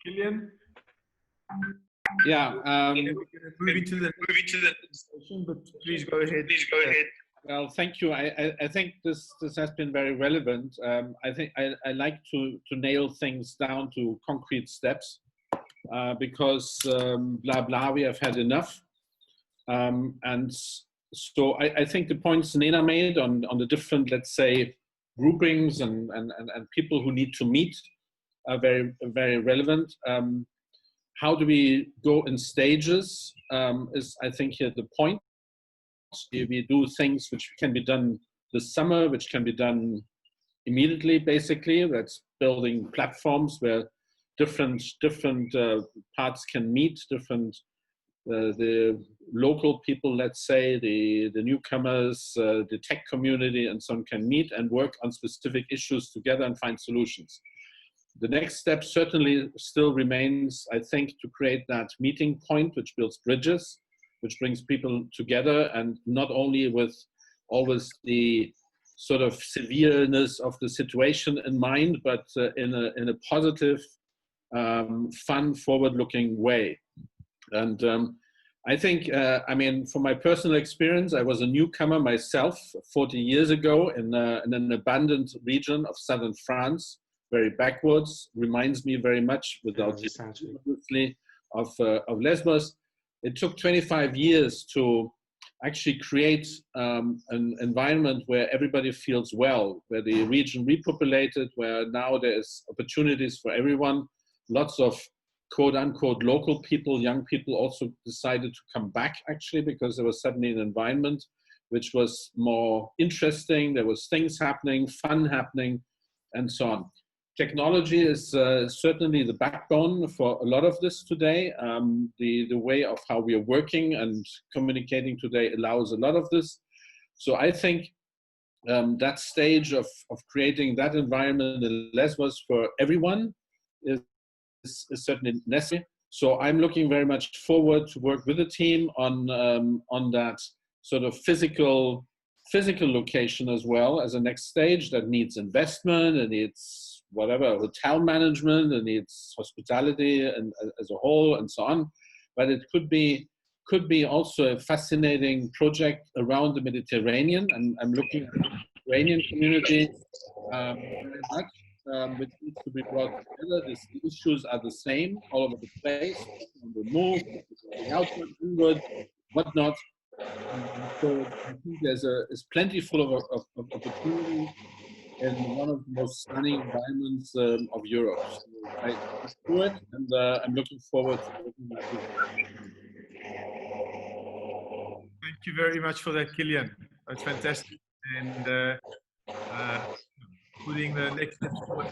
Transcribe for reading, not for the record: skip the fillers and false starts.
Kilian. Yeah. Moving to the session, but please go ahead. Well, thank you. I think this has been very relevant. I think I like to nail things down to concrete steps because blah blah we have had enough. And so I think the points Nena made on the different, let's say, groupings and people who need to meet are very relevant. How do we go in stages is, I think, here the point. We do things which can be done this summer, which can be done immediately, basically. That's building platforms where different parts can meet, the local people, let's say, the newcomers, the tech community, and so on can meet and work on specific issues together and find solutions. The next step certainly still remains, I think, to create that meeting point which builds bridges, which brings people together, and not only with always the sort of severeness of the situation in mind, but in a positive, fun, forward-looking way. And I think, I mean, from my personal experience, I was a newcomer myself 40 years ago in an abandoned region of southern France, very backwards, reminds me very much, without obviously, of Lesbos. It took 25 years to actually create an environment where everybody feels well, where the region repopulated, where now there's opportunities for everyone. Lots of quote unquote local people, young people also decided to come back actually because there was suddenly an environment which was more interesting. There was things happening, fun happening, and so on. Technology is certainly the backbone for a lot of this today. The way of how we are working and communicating today allows a lot of this. So I think that stage of creating that environment in Lesbos for everyone is certainly necessary. So I'm looking very much forward to work with the team on that sort of physical location as well as a next stage that needs investment, and needs whatever, hotel management, and needs hospitality and as a whole and so on. But it could be also a fascinating project around the Mediterranean, and I'm looking at the Mediterranean community very much, which needs to be brought together. The issues are the same all over the place, on the move, outward, inward, whatnot. So I think there's plenty full of opportunity in one of the most stunning environments of Europe. So I do it, and I'm looking forward to working with you. Thank you very much for that, Kilian. That's fantastic. And putting the next steps forward.